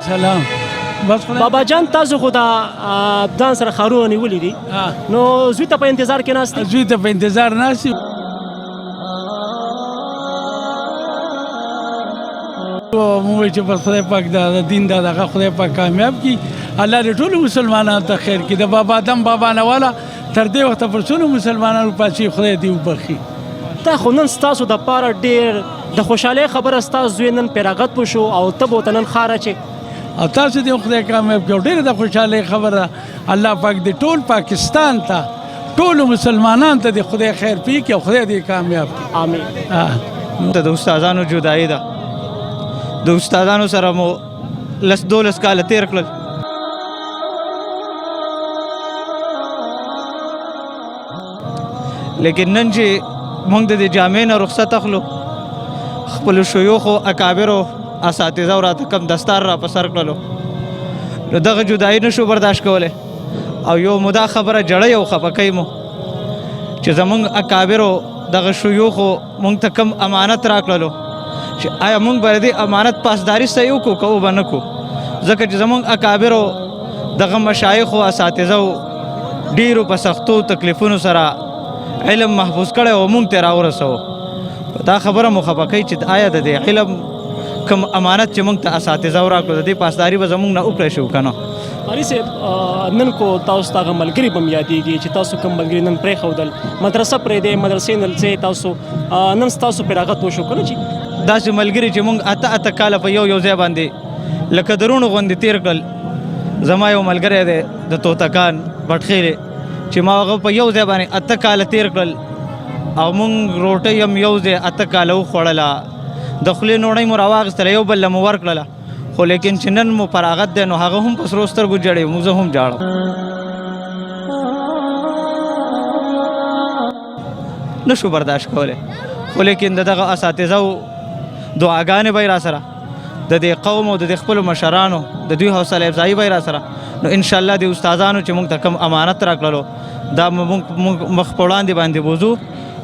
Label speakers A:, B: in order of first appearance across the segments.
A: سلام. بس
B: بابا جان تاسو خو دا ځان سره ښارونه نیولي دي نو زوی ته په انتظار کې ناست
A: زوی ته په انتظار ناست یو. موږ وایو چې بس خدای پاک د دین دا دغه خدای پاک کامیاب کړي. الله دې ټولو مسلمانانو ته خیر کړي. د بابا آدم بابا نواله تر دې وخته پر څونو مسلمانانو پاتې خدای دې وبخي.
B: دا خو نن ستاسو دپاره ډېر د خوشحالۍ خبره ستاسو زوی نن پراغت وشو او ته به ورته نن ښار اچې
A: او تاسو دې خدای کامیاب کړي. ډېره د خوشحالۍ خبره الله پاک دې ټول پاکستان ته ټولو مسلمانانو ته دې خدای خیر پېښ کړي او خدای دې کامیاب کړي.
B: آمین.
C: د استادانو جدایي ده. د استادانو سره مو 12 کاله تېر کړل. لیکن نن چې موږ د دې جامع نه رخصت اخلو خپلو شیوخو اکابرو اساتذو راته کم دستار را په سر کړلو نو دغه جدایي نشو برداشت کولی او یو موده خبره جړی او خفه کوي مو چې زموږ اکابرو دغه شیوخو موږ ته کم امانت راکړلو چې آیا موږ به د دې امانت پاسداري صحیح وکړو که به نه کړو ځکه چې زموږ اکابرو دغه مشایخو اساتذو ډېرو په سختو تکلیفونو سره علم محفوظ کړی او موږ ته راورسوو. دا خبره مو خفه کوي چې آیا د دې علم کوم امانت چې موږ ته اساتذو راکړو د دې پاسداري به زموږ نه وکړی شو که نه.
B: قاري صاحب نن کو تاسو ته هغه ملګري به م یادېږي چې تاسو کوم ملګري نن پرېښودل مدرسه پرېږدئ مدرسې نه ځئ تاسو نن ستاسو پراغت وشو که نه چې
C: داسې ملګري چې موږ اته کاله په یو ځای باندې لکه درونو غوندې تېر کړل. زما یو ملګری دی د توتکان بټخیلې چې ما هغه په یو ځای باندې اته کاله تېر کړل او موږ روټۍ هم یو ځای اته کاله وخوړله د خولې نوړۍ مو راواخیستله یو بل له مو ورکړله خو لیکن چې نن مو فراغت دی نو هغه هم په سرو سترګو جړی موږ زه هم جاړم. نشو برداشت کولی خو لیکن د دغه اساتذو دعاګانې به یې را سره د دې قوم او د دې خپلو مشرانو د دوی حوصله افزایي به یې را سره نو انشاءالله د استادانو چې موږ ته کوم امانت راکړلو دا موږ مخ په وړاندې باندې بوځو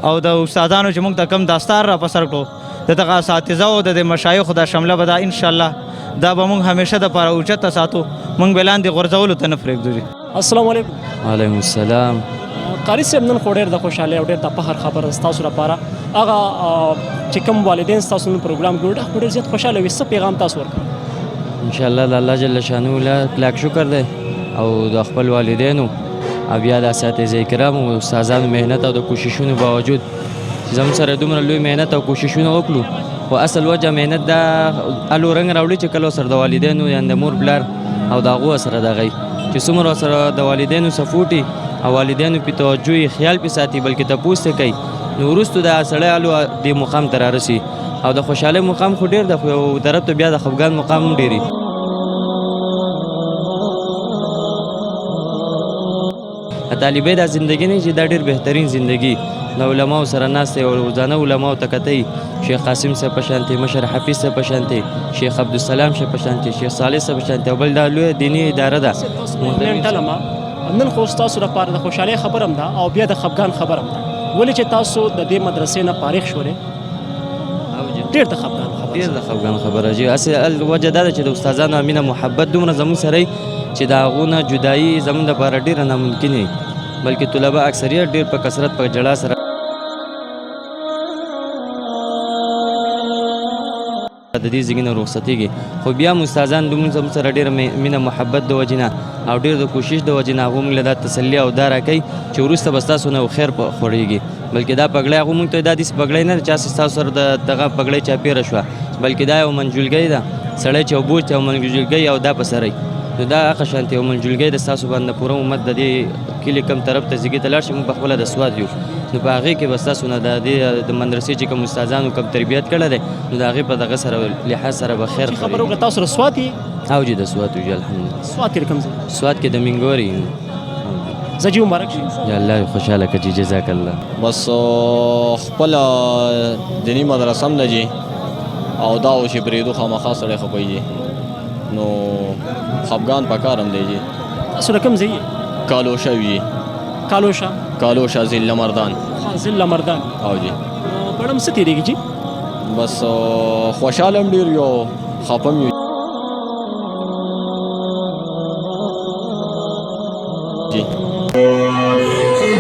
C: او د استادانو چې موږ ته کوم داستار را په سر کړو د دغه اساتذو او د دې مشایخو دا شمله به دا انشاءالله دا به موږ همیشه دپاره اوچته ساتو موږ به لاندې غورځولو ته نه پرېږدو.
B: السلام علیکم.
D: وعلیکم السلام.
B: قاري صاحب نن خو ډېر د خوشحالۍ او ډېر د فخر خبره ستاسو لپاره هغه چې کوم والدین ستاسو نن پروګرام ګوري خو ډېر زیات خوشحاله وي څه پیغام تاسو ورکړئ؟
D: انشاءالله د الله جل شانو له کلاک شکر دی او د خپل والدینو او بیا د اساتذه کرامو او استادانو مهنت او د کوششونو باوجود چې زموږ سره دومره لوی مهنت او کوششونه وکړو خو اصل وجه مهنت دا الو رنګ راوړي چې کله سره د والدینو یا د مور پلار او د هغو سره دغی چې څومره سره د والدینو سپورټي او والدینو په توجه خیال په ساتي بلکې تپوس ته کوي نو وروسته د سړی الو د مقام ته رارسي او د خوشحالۍ مقام خو ډېر د خو یو طرف ته بیا د خفګان مقام هم ډېري. طالبې دا زندګي نه چې دا ډېر بهترین زندګي د علماو سره ناست او روزانه علماو ته کتئ شیخ قاسم صاحب په شانتې مشر حفیظ صاحب په شانتې شیخ عبدالسلام صاحب په شانتې شیخ صالح صاحب په شانتې او بل دا لویه دیني اداره ده. نن خو ستاسو لپاره د خوشحالۍ خبر هم ده او بیا د خفګان خبر هم ده ولې چې تاسو د دې مدرسې نه فارغ شولې ډېر د خفګان خبره ډېر د خفګان خبره چې اصل وجه دا ده چې د استادانو مینه محبت دومره زموږ سره چې د هغو نه جدایي زموږ لپاره ډېره ناممکن وي بلکې طلبه اکثریت ډېر په کثرت په جړا سره د دې ځای نه رخصتېږي خو بیا هم استادان دومره زموږ سره ډېره مینه محبت د وجې نه او ډېر د کوشش د وجې نه هغو موږ له دا تسلي او دا راکوي چې وروسته به ستاسو نه خیر خورېږي بلکې دا پګړۍ هغو موږ ته دا داسې پګړۍ نه ده چې هسې ستاسو سره د دغه پګړۍ چاپېره شوه بلکې دا یو منجلګۍ ده سړی چې یو بوج ته یو منجلګۍ او دا په سری نو دا هغه شانتې یو منجلګۍ د ستاسو باندې پوره امت د دې کلي کم طرف ته زیږې ته لاړ شي موږ پخپله د سوات یو نو په هغې کې به ستاسو نه د دې د مدرسې چې کوم استادانو کوم تربیت کړی دی نو د هغې په دغه سره لحاظ سره به خیر
B: خبره وکړه تاسو سره سوات یې
D: او جی د سوات یو جی الحمدلله
B: سوات کې کوم ځای
D: سوات کې د منګوري
B: زجی مبارک شي
D: یا الله خوشحاله کړي جزاک الله.
E: بس خپله دیني مدرسه هم نه جي او دا و چې پرېږدو خامخا سړی خفیږي نو خفګان په کار هم دی جي.
B: تاسو د کوم ځای یې؟
E: کالوشه وي کالوشه ضلع مردان
B: ضلع مردان
E: او جي
B: پړم څه تېرېږي جي؟
E: بس خوشحاله هم ډېر یو خفه هم یو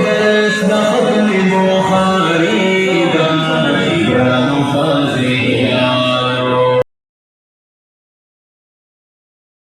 F: درس د خپل بخاري دا یا نو فازي